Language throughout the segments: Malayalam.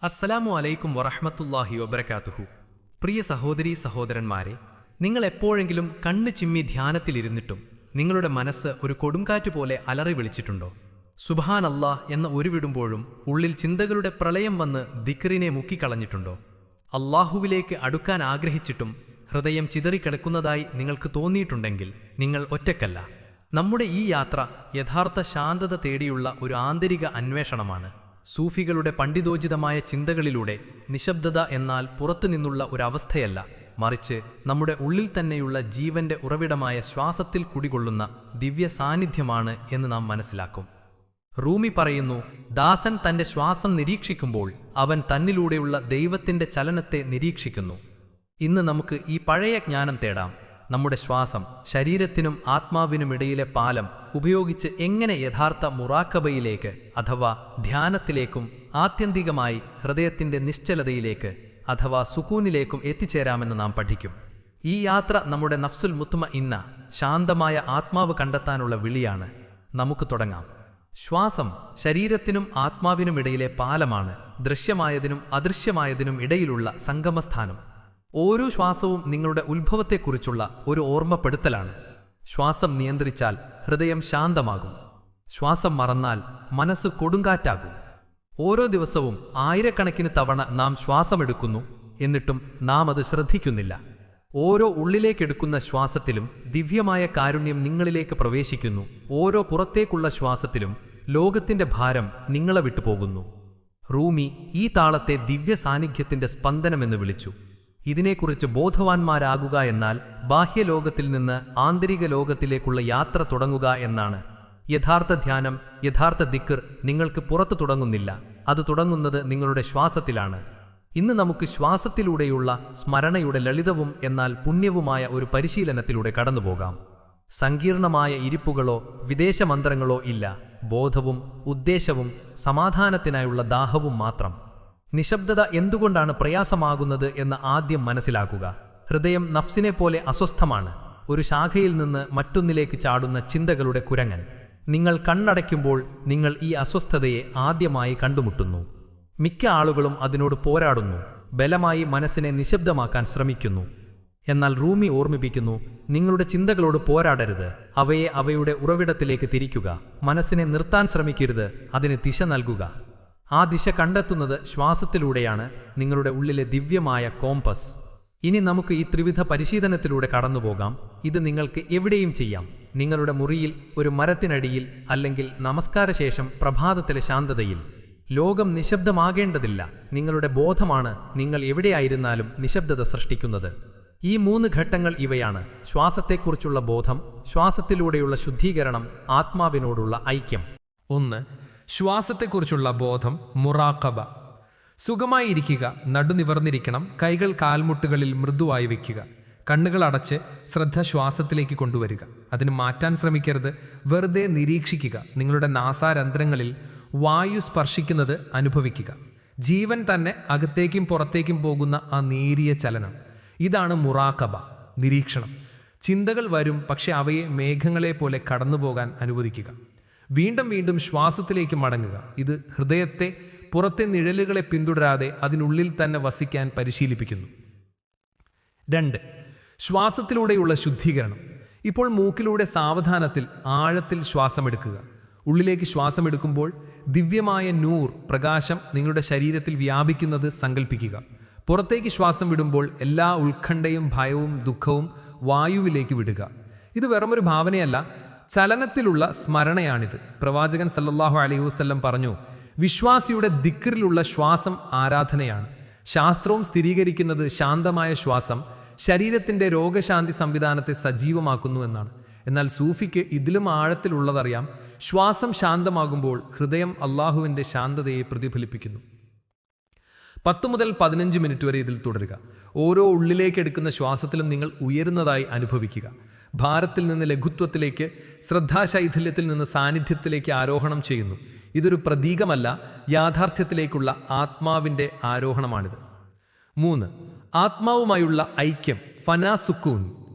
അസ്സലാമു അലൈക്കും വറഹ്മത്തുള്ളാഹി വബറകാതുഹു. പ്രിയ സഹോദരീ സഹോദരന്മാരെ, നിങ്ങൾ എപ്പോഴെങ്കിലും കണ്ണ് ചിമ്മി ധ്യാനത്തിലിരുന്നിട്ടും നിങ്ങളുടെ മനസ്സ് ഒരു കൊടുങ്കാറ്റ് പോലെ അലറി വിളിച്ചിട്ടുണ്ടോ? സുബ്ഹാനല്ലാഹ് എന്ന ഉരുവിടുമ്പോഴും ഉള്ളിൽ ചിന്തകളുടെ പ്രളയം വന്ന് ദിക്റിനെ മുക്കിക്കളഞ്ഞിട്ടുണ്ടോ? അല്ലാഹുവിലേക്ക് അടുക്കാൻ ആഗ്രഹിച്ചിട്ടും ഹൃദയം ചിതറിക്കിടക്കുന്നതായി നിങ്ങൾക്ക് തോന്നിയിട്ടുണ്ടെങ്കിൽ നിങ്ങൾ ഒറ്റക്കല്ല. നമ്മുടെ ഈ യാത്ര യഥാർത്ഥ ശാന്തത തേടിയുള്ള ഒരു ആന്തരിക അന്വേഷണമാണ്. സൂഫികളുടെ പണ്ഡിതോചിതമായ ചിന്തകളിലൂടെ നിശബ്ദത എന്നാൽ പുറത്തുനിന്നുള്ള ഒരവസ്ഥയല്ല, മറിച്ച് നമ്മുടെ ഉള്ളിൽ തന്നെയുള്ള ജീവന്റെ ഉറവിടമായ ശ്വാസത്തിൽ കുടികൊള്ളുന്ന ദിവ്യ സാന്നിധ്യമാണ് എന്ന് നാം മനസ്സിലാക്കും. റൂമി പറയുന്നു, ദാസൻ തന്റെ ശ്വാസം നിരീക്ഷിക്കുമ്പോൾ അവൻ തന്നിലൂടെയുള്ള ദൈവത്തിന്റെ ചലനത്തെ നിരീക്ഷിക്കുന്നു. ഇന്ന് നമുക്ക് ഈ പഴയ ജ്ഞാനം തേടാം. നമ്മുടെ ശ്വാസം ശരീരത്തിനും ആത്മാവിനുമിടയിലെ പാലം ഉപയോഗിച്ച് എങ്ങനെ യഥാർത്ഥ മുറാക്കബയിലേക്ക് അഥവാ ധ്യാനത്തിലേക്കും ആത്യന്തികമായി ഹൃദയത്തിന്റെ നിശ്ചലതയിലേക്ക് അഥവാ സുക്കൂനിലേക്കും എത്തിച്ചേരാമെന്ന് നാം പഠിക്കും. ഈ യാത്ര നമ്മുടെ നഫ്സുൽ മുത്മഇന്ന ശാന്തമായ ആത്മാവ് കണ്ടെത്താനുള്ള വിളിയാണ്. നമുക്ക് തുടങ്ങാം. ശ്വാസം ശരീരത്തിനും ആത്മാവിനുമിടയിലെ പാലമാണ്, ദൃശ്യമായതിനും അദൃശ്യമായതിനും ഇടയിലുള്ള സംഗമസ്ഥാനം. ഓരോ ശ്വാസവും നിങ്ങളുടെ ഉത്ഭവത്തെക്കുറിച്ചുള്ള ഒരു ഓർമ്മപ്പെടുത്തലാണ്. ശ്വാസം നിയന്ത്രിച്ചാൽ ഹൃദയം ശാന്തമാകും. ശ്വാസം മറന്നാൽ മനസ്സ് കൊടുങ്കാറ്റാകും. ഓരോ ദിവസവും ആയിരക്കണക്കിന് തവണ നാം ശ്വാസമെടുക്കുന്നു, എന്നിട്ടും നാം അത് ശ്രദ്ധിക്കുന്നില്ല. ഓരോ ഉള്ളിലേക്കെടുക്കുന്ന ശ്വാസത്തിലും ദിവ്യമായ കാരുണ്യം നിങ്ങളിലേക്ക് പ്രവേശിക്കുന്നു. ഓരോ പുറത്തേക്കുള്ള ശ്വാസത്തിലും ലോകത്തിന്റെ ഭാരം നിങ്ങളെ വിട്ടുപോകുന്നു. റൂമി ഈ താളത്തെ ദിവ്യ സാന്നിധ്യത്തിന്റെ സ്പന്ദനമെന്ന് വിളിച്ചു. ഇതിനെക്കുറിച്ച് ബോധവാന്മാരാകുക എന്നാൽ ബാഹ്യലോകത്തിൽ നിന്ന് ആന്തരിക ലോകത്തിലേക്കുള്ള യാത്ര തുടങ്ങുക എന്നാണ്. യഥാർത്ഥ ധ്യാനം, യഥാർത്ഥ ദിക്ർ നിങ്ങൾക്ക് പുറത്തു തുടങ്ങുന്നില്ല, അത് തുടങ്ങുന്നത് നിങ്ങളുടെ ശ്വാസത്തിലാണ്. ഇന്ന് നമുക്ക് ശ്വാസത്തിലൂടെയുള്ള സ്മരണയുടെ ലളിതവും എന്നാൽ പുണ്യവുമായ ഒരു പരിശീലനത്തിലൂടെ കടന്നുപോകാം. സങ്കീർണമായ ഇരിപ്പുകളോ വിദേശ മന്ത്രങ്ങളോ ഇല്ല. ബോധവും ഉദ്ദേശവും സമാധാനത്തിനായുള്ള ദാഹവും മാത്രം. നിശബ്ദത എന്തുകൊണ്ടാണ് പ്രയാസമാകുന്നത് എന്ന് ആദ്യം മനസ്സിലാക്കുക. ഹൃദയം നഫ്സിനെ പോലെ അസ്വസ്ഥമാണ്, ഒരു ശാഖയിൽ നിന്ന് മറ്റൊന്നിലേക്ക് ചാടുന്ന ചിന്തകളുടെ കുരങ്ങൻ. നിങ്ങൾ കണ്ണടയ്ക്കുമ്പോൾ നിങ്ങൾ ഈ അസ്വസ്ഥതയെ ആദ്യമായി കണ്ടുമുട്ടുന്നു. മിക്ക ആളുകളും അതിനോട് പോരാടുന്നു, ബലമായി മനസ്സിനെ നിശബ്ദമാക്കാൻ ശ്രമിക്കുന്നു. എന്നാൽ റൂമി ഓർമ്മിപ്പിക്കുന്നു, നിങ്ങളുടെ ചിന്തകളോട് പോരാടരുത്, അവയെ അവയുടെ ഉറവിടത്തിലേക്ക് തിരിക്കുക. മനസ്സിനെ നിർത്താൻ ശ്രമിക്കരുത്, അതിന് ദിശ നൽകുക. ആ ദിശ കണ്ടെത്തുന്നത് ശ്വാസത്തിലൂടെയാണ്, നിങ്ങളുടെ ഉള്ളിലെ ദിവ്യമായ കോമ്പസ്. ഇനി നമുക്ക് ഈ ത്രിവിധ പരിശീലനത്തിലൂടെ കടന്നുപോകാം. ഇത് നിങ്ങൾക്ക് എവിടെയും ചെയ്യാം. നിങ്ങളുടെ മുറിയിൽ, ഒരു മരത്തിനടിയിൽ, അല്ലെങ്കിൽ നമസ്കാരശേഷം പ്രഭാതത്തിലെ ശാന്തതയിൽ. ലോകം നിശബ്ദമാകേണ്ടതില്ല, നിങ്ങളുടെ ബോധമാണ് നിങ്ങൾ എവിടെയായിരുന്നാലും നിശബ്ദത സൃഷ്ടിക്കുന്നത്. ഈ 3 ഘട്ടങ്ങൾ ഇവയാണ്: ശ്വാസത്തെക്കുറിച്ചുള്ള ബോധം, ശ്വാസത്തിലൂടെയുള്ള ശുദ്ധീകരണം, ആത്മാവിനോടുള്ള ഐക്യം. 1. ശ്വാസത്തെക്കുറിച്ചുള്ള ബോധം, മുറാഖബ. സുഖമായി ഇരിക്കുക, നടുനിവർന്നിരിക്കണം, കൈകൾ കാൽമുട്ടുകളിൽ മൃദുവായി വയ്ക്കുക. കണ്ണുകൾ അടച്ച് ശ്രദ്ധ ശ്വാസത്തിലേക്ക് കൊണ്ടുവരിക. അതിന് മാറ്റാൻ ശ്രമിക്കരുത്, വെറുതെ നിരീക്ഷിക്കുക. നിങ്ങളുടെ നാസാരന്ധ്രങ്ങളിൽ വായു സ്പർശിക്കുന്നത് അനുഭവിക്കുക. ജീവൻ തന്നെ അകത്തേക്കും പുറത്തേക്കും പോകുന്ന ആ നേരിയ ചലനം, ഇതാണ് മുറാഖബ, നിരീക്ഷണം. ചിന്തകൾ വരും, പക്ഷെ അവയെ മേഘങ്ങളെ പോലെ കടന്നുപോകാൻ അനുവദിക്കുക. വീണ്ടും വീണ്ടും ശ്വാസത്തിലേക്ക് മടങ്ങുക. ഇത് ഹൃദയത്തെ പുറത്തെ നിഴലുകളെ പിന്തുടരാതെ അതിനുള്ളിൽ തന്നെ വസിക്കാൻ പരിശീലിപ്പിക്കുന്നു. 2. ശ്വാസത്തിലൂടെയുള്ള ശുദ്ധീകരണം. ഇപ്പോൾ മൂക്കിലൂടെ സാവധാനത്തിൽ ആഴത്തിൽ ശ്വാസമെടുക്കുക. ഉള്ളിലേക്ക് ശ്വാസമെടുക്കുമ്പോൾ ദിവ്യമായ നൂർ, പ്രകാശം നിങ്ങളുടെ ശരീരത്തിൽ വ്യാപിക്കുന്നത് സങ്കല്പിക്കുക. പുറത്തേക്ക് ശ്വാസം വിടുമ്പോൾ എല്ലാ ഉത്കണ്ഠയും ഭയവും ദുഃഖവും വായുവിലേക്ക് വിടുക. ഇത് വെറുമൊരു ഭാവനയല്ല, ചലനത്തിലുള്ള സ്മരണയാണിത്. പ്രവാചകൻ സല്ലല്ലാഹു അലൈഹി വസല്ലം പറഞ്ഞു, വിശ്വാസിയുടെ ദിക്റിലുള്ള ശ്വാസം ആരാധനയാണ്. ശാസ്ത്രവും സ്ഥിരീകരിക്കുന്നത് ശാന്തമായ ശ്വാസം ശരീരത്തിന്റെ രോഗശാന്തി സംവിധാനത്തെ സജീവമാക്കുന്നു എന്നാണ്. എന്നാൽ സൂഫിക്ക് ഇതിലും ആഴത്തിലുള്ളതറിയാം. ശ്വാസം ശാന്തമാകുമ്പോൾ ഹൃദയം അള്ളാഹുവിന്റെ ശാന്തതയെ പ്രതിഫലിപ്പിക്കുന്നു. 10 മുതൽ 15 മിനിറ്റ് വരെ ഇതിൽ തുടരുക. ഓരോ ഉള്ളിലേക്ക് എടുക്കുന്ന ശ്വാസത്തിലും നിങ്ങൾ ഉയരുന്നതായി അനുഭവിക്കുക. ഭാരത്തിൽ നിന്ന് ലഘുത്വത്തിലേക്ക്, ശ്രദ്ധാശൈഥില്യത്തിൽ നിന്ന് സാന്നിധ്യത്തിലേക്ക് ആരോഹണം ചെയ്യുന്നു. ഇതൊരു പ്രതീകമല്ല, യാഥാർത്ഥ്യത്തിലേക്കുള്ള ആത്മാവിൻ്റെ ആരോഹണമാണിത്. 3. ആത്മാവുമായുള്ള ഐക്യം, ഫനാ സുക്കൂൻ.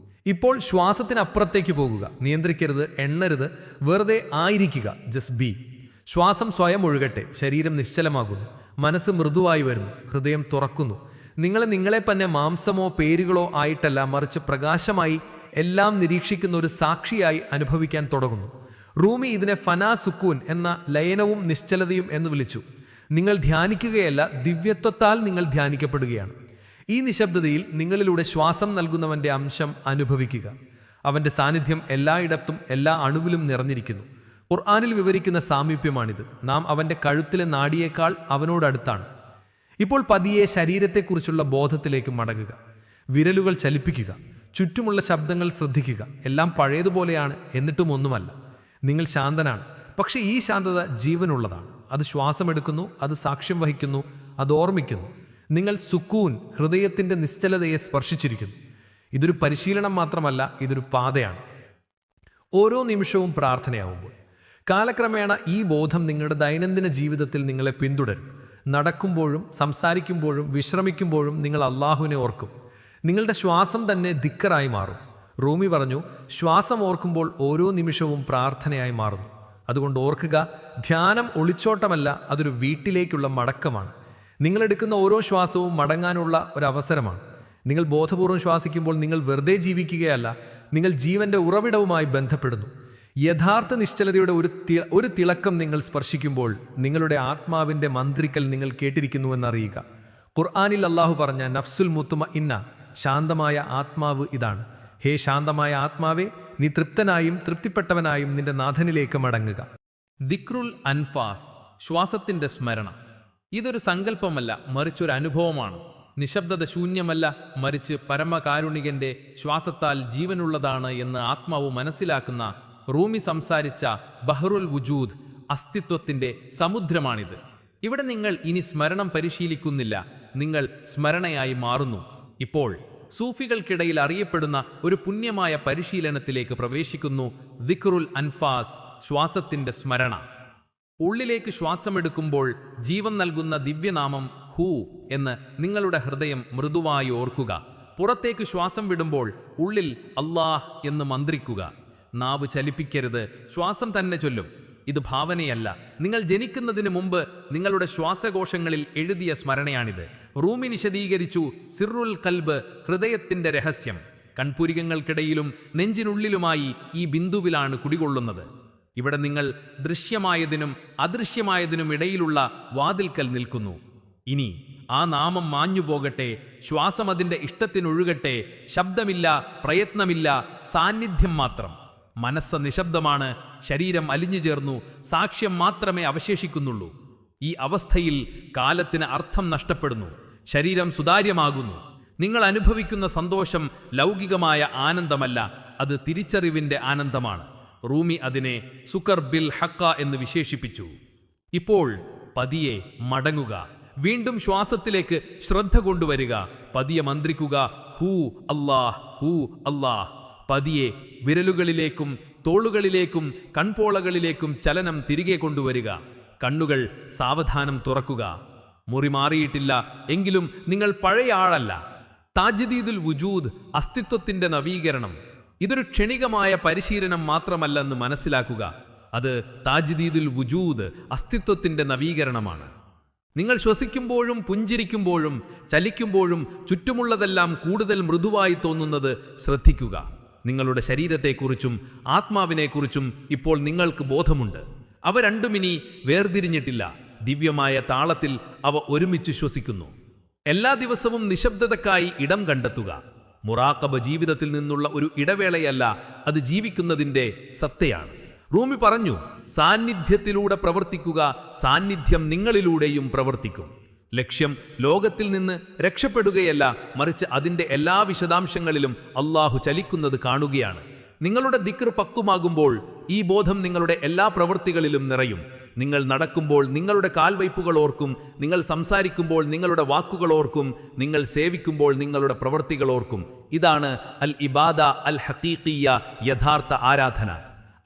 ഇപ്പോൾ ശ്വാസത്തിനപ്പുറത്തേക്ക് പോകുക. നിയന്ത്രിക്കരുത്, എണ്ണരുത്, വെറുതെ ആയിരിക്കുക. Just be. ശ്വാസം സ്വയം ഒഴുകട്ടെ, ശരീരം നിശ്ചലമാകുന്നു. മനസ്സ് മൃദുവായി വരുന്നു, ഹൃദയം തുറക്കുന്നു. നിങ്ങളെ തന്നെ മാംസമോ പേരുകളോ ആയിട്ടല്ല, മറിച്ച് പ്രകാശമായി എല്ലാം നിരീക്ഷിക്കുന്ന ഒരു സാക്ഷിയായി അനുഭവിക്കാൻ തുടങ്ങുന്നു. റൂമി ഇതിനെ ഫനാ സുക്കൂൻ എന്ന ലയനവും നിശ്ചലതയും എന്ന് വിളിച്ചു. നിങ്ങൾ ധ്യാനിക്കുകയല്ല, ദിവ്യത്വത്താൽ നിങ്ങൾ ധ്യാനിക്കപ്പെടുകയാണ്. ഈ നിശബ്ദതയിൽ നിങ്ങളിലൂടെ ശ്വാസം നൽകുന്നവന്റെ അംശം അനുഭവിക്കുക. അവന്റെ സാന്നിധ്യം എല്ലായിടത്തും എല്ലാ അണുവിലും നിറഞ്ഞിരിക്കുന്നു. ഖുർആനിൽ വിവരിക്കുന്ന സാമീപ്യമാണിത്. നാം അവന്റെ കഴുത്തിലെ നാഡിയേക്കാൾ അവനോടടുത്താണ്. ഇപ്പോൾ പതിയെ ശരീരത്തെക്കുറിച്ചുള്ള ബോധത്തിലേക്ക് മടങ്ങുക. വിരലുകൾ ചലിപ്പിക്കുക. ചുറ്റുമുള്ള ശബ്ദങ്ങൾ ശ്രദ്ധിക്കുക. എല്ലാം പഴയതുപോലെയാണ്, എന്നിട്ടും ഒന്നുമല്ല. നിങ്ങൾ ശാന്തനാണ്, പക്ഷേ ഈ ശാന്തത ജീവനുള്ളതാണ്. അത് ശ്വാസമെടുക്കുന്നു, അത് സാക്ഷ്യം വഹിക്കുന്നു, അത് ഓർമ്മിക്കുന്നു. നിങ്ങൾ സുക്കൂൻ, ഹൃദയത്തിൻ്റെ നിശ്ചലതയെ സ്പർശിച്ചിരിക്കുന്നു. ഇതൊരു പരിശീലനം മാത്രമല്ല, ഇതൊരു പാതയാണ്. ഓരോ നിമിഷവും പ്രാർത്ഥനയാവുമ്പോൾ കാലക്രമേണ ഈ ബോധം നിങ്ങളുടെ ദൈനംദിന ജീവിതത്തിൽ നിങ്ങളെ പിന്തുടരും. നടക്കുമ്പോഴും സംസാരിക്കുമ്പോഴും വിശ്രമിക്കുമ്പോഴും നിങ്ങൾ അള്ളാഹുവിനെ ഓർക്കും. നിങ്ങളുടെ ശ്വാസം തന്നെ ദിക്കറായി മാറും. റൂമി പറഞ്ഞു, ശ്വാസം ഓർക്കുമ്പോൾ ഓരോ നിമിഷവും പ്രാർത്ഥനയായി മാറുന്നു. അതുകൊണ്ട് ഓർക്കുക, ധ്യാനം ഒളിച്ചോട്ടമല്ല, അതൊരു വീട്ടിലേക്കുള്ള മടക്കമാണ്. നിങ്ങളെടുക്കുന്ന ഓരോ ശ്വാസവും മടങ്ങാനുള്ള ഒരവസരമാണ്. നിങ്ങൾ ബോധപൂർവം ശ്വാസിക്കുമ്പോൾ നിങ്ങൾ വെറുതെ ജീവിക്കുകയല്ല, നിങ്ങൾ ജീവന്റെ ഉറവിടവുമായി ബന്ധപ്പെടുന്നു. യഥാർത്ഥ നിശ്ചലതയുടെ ഒരു തിളക്കം നിങ്ങൾ സ്പർശിക്കുമ്പോൾ നിങ്ങളുടെ ആത്മാവിൻ്റെ മന്ത്രിക്കൽ നിങ്ങൾ കേട്ടിരിക്കുന്നുവെന്നറിയുക. ഖുർആനിൽ അള്ളാഹു പറഞ്ഞ നഫ്സുൽ മുത്മഇന്ന, ശാന്തമായ ആത്മാവ് ഇതാണ്. ഹേ ശാന്തമായ ആത്മാവേ, നീ തൃപ്തനായും തൃപ്തിപ്പെട്ടവനായും നിന്റെ നാഥനിലേക്ക് മടങ്ങുക. ദിക്റുൽ അൻഫാസ്, ശ്വാസത്തിന്റെ സ്മരണ. ഇതൊരു സങ്കല്പമല്ല, മറിച്ചൊരു അനുഭവമാണ്. നിശബ്ദത ശൂന്യമല്ല, മറിച്ച് പരമകാരുണികന്റെ ശ്വാസത്താൽ ജീവനുള്ളതാണ് എന്ന് ആത്മാവ് മനസ്സിലാക്കുന്ന റൂമി സംസാരിച്ച ബഹ്റുൽ വുജൂദ്, അസ്തിത്വത്തിന്റെ സമുദ്രമാണിത്. ഇവിടെ നിങ്ങൾ ഇനി സ്മരണം പരിശീലിക്കുന്നില്ല, നിങ്ങൾ സ്മരണയായി മാറുന്നു. ഇപ്പോൾ സൂഫികൾക്കിടയിൽ അറിയപ്പെടുന്ന ഒരു പുണ്യമായ പരിശീലനത്തിലേക്ക് പ്രവേശിക്കുന്നു. ദിക്റുൽ അൻഫാസ്, ശ്വാസത്തിന്റെ സ്മരണ. ഉള്ളിലേക്ക് ശ്വാസമെടുക്കുമ്പോൾ ജീവൻ നൽകുന്ന ദിവ്യനാമം ഹൂ എന്ന് നിങ്ങളുടെ ഹൃദയം മൃദുവായി ഓർക്കുക. പുറത്തേക്ക് ശ്വാസം വിടുമ്പോൾ ഉള്ളിൽ അല്ലാഹ് എന്ന് മന്ത്രിക്കുക. നാവ് ചലിപ്പിക്കരുത്, ശ്വാസം തന്നെ ചൊല്ലും. ഇത് ഭാവനയല്ല, നിങ്ങൾ ജനിക്കുന്നതിന് മുമ്പ് നിങ്ങളുടെ ശ്വാസകോശങ്ങളിൽ എഴുതിയ സ്മരണയാണിത്. റൂമി വിശദീകരിച്ചു, സിറുൽ കൽബ്, ഹൃദയത്തിന്റെ രഹസ്യം. കൺപുരികങ്ങൾക്കിടയിലും നെഞ്ചിനുള്ളിലുമായി ഈ ബിന്ദുവിലാണ് കുടികൊള്ളുന്നത്. ഇവിടെ നിങ്ങൾ ദൃശ്യമായതിനും അദൃശ്യമായതിനും ഇടയിലുള്ള വാതിൽക്കൽ നിൽക്കുന്നു. ഇനി ആ നാമം മാഞ്ഞു പോകട്ടെ, ശ്വാസം അതിൻ്റെ ഇഷ്ടത്തിനൊഴുകട്ടെ. ശബ്ദമില്ല, പ്രയത്നമില്ല, സാന്നിധ്യം മാത്രം. മനസ്സ് നിശബ്ദമാണ്, ശരീരം അലിഞ്ഞു ചേർന്നു, സാക്ഷ്യം മാത്രമേ അവശേഷിക്കുന്നുള്ളൂ. ഈ അവസ്ഥയിൽ കാലത്തിന് അർത്ഥം നഷ്ടപ്പെടുന്നു, ശരീരം സുതാര്യമാകുന്നു. നിങ്ങൾ അനുഭവിക്കുന്ന സന്തോഷം ലൗകികമായ ആനന്ദമല്ല, അത് തിരിച്ചറിവിൻ്റെ ആനന്ദമാണ്. റൂമി അതിനെ സുക്കർ ബിൽ ഹക്ക എന്ന് വിശേഷിപ്പിച്ചു. ഇപ്പോൾ പതിയെ മടങ്ങുക, വീണ്ടും ശ്വാസത്തിലേക്ക് ശ്രദ്ധ കൊണ്ടുവരിക. പതിയെ മന്ത്രിക്കുക, ഹൂ അല്ലാഹ്, ഹൂ അല്ലാഹ്. പതിയെ വിരലുകളിലേക്കും തോളുകളിലേക്കും കൺപോളകളിലേക്കും ചലനം തിരികെ കൊണ്ടുവരിക. കണ്ണുകൾ സാവധാനം തുറക്കുക. മുറി മാറിയിട്ടില്ല, എങ്കിലും നിങ്ങൾ പഴയ ആളല്ല. താജ്ദീദുൽ വുജൂദ്, അസ്തിത്വത്തിന്റെ നവീകരണം. ഇതൊരു ക്ഷണികമായ പരിശീലനം മാത്രമല്ലെന്ന് മനസ്സിലാക്കുക. അത് താജ്ദീദുൽ വുജൂദ്, അസ്തിത്വത്തിന്റെ നവീകരണമാണ്. നിങ്ങൾ ശ്വസിക്കുമ്പോഴും പുഞ്ചിരിക്കുമ്പോഴും ചലിക്കുമ്പോഴും ചുറ്റുമുള്ളതെല്ലാം കൂടുതൽ മൃദുവായി തോന്നുന്നത് ശ്രദ്ധിക്കുക. നിങ്ങളുടെ ശരീരത്തെക്കുറിച്ചും ആത്മാവിനെക്കുറിച്ചും ഇപ്പോൾ നിങ്ങൾക്ക് ബോധമുണ്ട്. അവ രണ്ടും ഇനി വേർതിരിഞ്ഞിട്ടില്ല. ദിവ്യമായ താളത്തിൽ അവ ഒരുമിച്ച് ശ്വസിക്കുന്നു. എല്ലാ ദിവസവും നിശബ്ദതക്കായി ഇടം കണ്ടെത്തുക. മുറാഖബ ജീവിതത്തിൽ നിന്നുള്ള ഒരു ഇടവേളയല്ല, അത് ജീവിക്കുന്നതിൻ്റെ സത്തയാണ്. റൂമി പറഞ്ഞു, സാന്നിധ്യത്തിലൂടെ പ്രവർത്തിക്കുക, സാന്നിധ്യം നിങ്ങളിലൂടെയും പ്രവർത്തിക്കും. ലക്ഷ്യം ലോകത്തിൽ നിന്ന് രക്ഷപ്പെടുകയല്ല, മറിച്ച് അതിൻ്റെ എല്ലാ വിശദാംശങ്ങളിലും അള്ളാഹു ചലിക്കുന്നത് കാണുകയാണ്. നിങ്ങളുടെ ദിക്ർ പക്വമാകുമ്പോൾ ഈ ബോധം നിങ്ങളുടെ എല്ലാ പ്രവൃത്തികളിലും നിറയും. നിങ്ങൾ നടക്കുമ്പോൾ നിങ്ങളുടെ കാൽവയ്പ്പുകൾ ഓർക്കും, നിങ്ങൾ സംസാരിക്കുമ്പോൾ നിങ്ങളുടെ വാക്കുകൾ ഓർക്കും, നിങ്ങൾ സേവിക്കുമ്പോൾ നിങ്ങളുടെ പ്രവൃത്തികൾ ഓർക്കും. ഇതാണ് അൽ ഇബാദ അൽ ഹഖീഖിയ, യഥാർത്ഥ ആരാധന.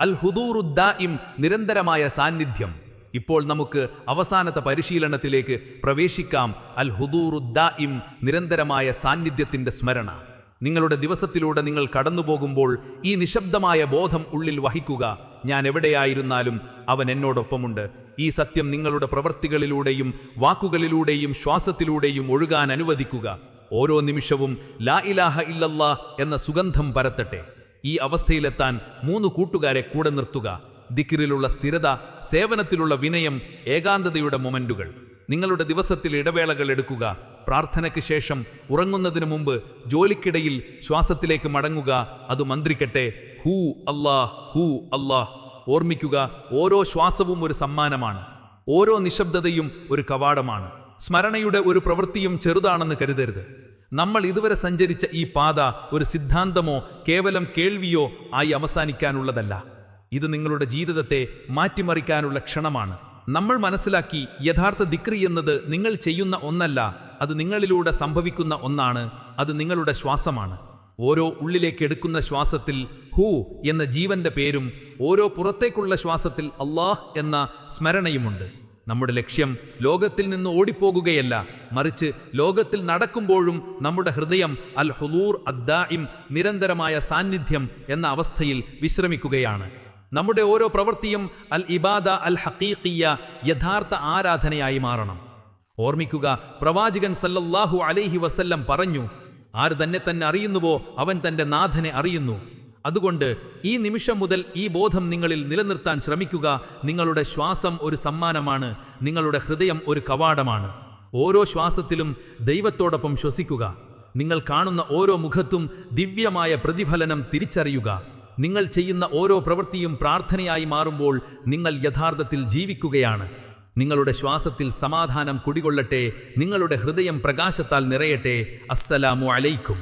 അൽ ഹുദൂറുദ്ദായിം, നിരന്തരമായ സാന്നിധ്യം. ഇപ്പോൾ നമുക്ക് അവസാനത്തെ പരിശീലനത്തിലേക്ക് പ്രവേശിക്കാം. അൽ ഹുദൂറുദ്ദായിം, നിരന്തരമായ സാന്നിധ്യത്തിൻ്റെ സ്മരണ. നിങ്ങളുടെ ദിവസത്തിലൂടെ നിങ്ങൾ കടന്നുപോകുമ്പോൾ ഈ നിശബ്ദമായ ബോധം ഉള്ളിൽ വഹിക്കുക, ഞാൻ എവിടെയായിരുന്നാലും അവൻ എന്നോടൊപ്പമുണ്ട്. ഈ സത്യം നിങ്ങളുടെ പ്രവൃത്തികളിലൂടെയും വാക്കുകളിലൂടെയും ശ്വാസത്തിലൂടെയും ഒഴുകാൻ അനുവദിക്കുക. ഓരോ നിമിഷവും ലാ ഇലാഹ ഇല്ലല്ലാ എന്ന സുഗന്ധം പരത്തട്ടെ. ഈ അവസ്ഥയിലെത്താൻ 3 കൂട്ടുകാരെ കൂടെ നിർത്തുക. ദിക്റിലുള്ള സ്ഥിരത, സേവനത്തിലുള്ള വിനയം, ഏകാന്തതയുടെ മൊമെന്റുകൾ. നിങ്ങളുടെ ദിവസത്തിൽ ഇടവേളകൾ എടുക്കുക. പ്രാർത്ഥനയ്ക്ക് ശേഷം, ഉറങ്ങുന്നതിന് മുമ്പ്, ജോലിക്കിടയിൽ ശ്വാസത്തിലേക്ക് മടങ്ങുക. അത് മന്ത്രിക്കട്ടെ, ഹൂ അല്ലാഹ്, ഹൂ അല്ലാഹ്. ഓർമ്മിക്കുക, ഓരോ ശ്വാസവും ഒരു സമ്മാനമാണ്, ഓരോ നിശബ്ദതയും ഒരു കവാടമാണ്. സ്മരണയുടെ ഒരു പ്രവൃത്തിയും ചെറുതാണെന്ന് കരുതരുത്. നമ്മൾ ഇതുവരെ സഞ്ചരിച്ച ഈ പാത ഒരു സിദ്ധാന്തമോ കേവലം കേൾവിയോ ആയി അവസാനിക്കാനുള്ളതല്ല. ഇത് നിങ്ങളുടെ ജീവിതത്തെ മാറ്റിമറിക്കാനുള്ള ക്ഷണമാണ്. നമ്മൾ മനസ്സിലാക്കി, യഥാർത്ഥ ദിക്റി എന്നത് നിങ്ങൾ ചെയ്യുന്ന ഒന്നല്ല, അത് നിങ്ങളിലൂടെ സംഭവിക്കുന്ന ഒന്നാണ്. അത് നിങ്ങളുടെ ശ്വാസമാണ്. ഓരോ ഉള്ളിലേക്ക് എടുക്കുന്ന ശ്വാസത്തിൽ ഹൂ എന്ന ജീവന്റെ പേരും ഓരോ പുറത്തേക്കുള്ള ശ്വാസത്തിൽ അല്ലാഹ് എന്ന സ്മരണയുമുണ്ട്. നമ്മുടെ ലക്ഷ്യം ലോകത്തിൽ നിന്ന് ഓടിപ്പോകുകയല്ല, മറിച്ച് ലോകത്തിൽ നടക്കുമ്പോഴും നമ്മുടെ ഹൃദയം അൽ ഹുലൂർ അദ്ദാഇം, നിരന്തരമായ സാന്നിധ്യം എന്ന അവസ്ഥയിൽ വിശ്രമിക്കുകയാണ്. നമ്മുടെ ഓരോ പ്രവൃത്തിയും അൽ ഇബാദ അൽ ഹഖീഖിയ, യഥാർത്ഥ ആരാധനയായി മാറണം. ഓർമ്മിക്കുക, പ്രവാചകൻ സല്ലല്ലാഹു അലൈഹി വസല്ലം പറഞ്ഞു, ആര് തന്നെ അറിയുന്നുവോ അവൻ തൻ്റെ നാഥനെ അറിയുന്നു. അതുകൊണ്ട് ഈ നിമിഷം മുതൽ ഈ ബോധം നിങ്ങളിൽ നിലനിർത്താൻ ശ്രമിക്കുക. നിങ്ങളുടെ ശ്വാസം ഒരു സമ്മാനമാണ്, നിങ്ങളുടെ ഹൃദയം ഒരു കവാടമാണ്. ഓരോ ശ്വാസത്തിലും ദൈവത്തോടൊപ്പം ശ്വസിക്കുക. നിങ്ങൾ കാണുന്ന ഓരോ മുഖത്തും ദിവ്യമായ പ്രതിഫലനം തിരിച്ചറിയുക. നിങ്ങൾ ചെയ്യുന്ന ഓരോ പ്രവൃത്തിയും പ്രാർത്ഥനയായി മാറുമ്പോൾ നിങ്ങൾ യഥാർത്ഥത്തിൽ ജീവിക്കുകയാണ്. നിങ്ങളുടെ ശ്വാസത്തിൽ സമാധാനം കുടികൊള്ളട്ടെ. നിങ്ങളുടെ ഹൃദയം പ്രകാശത്താൽ നിറയട്ടെ. അസ്സലാമു അലൈക്കും.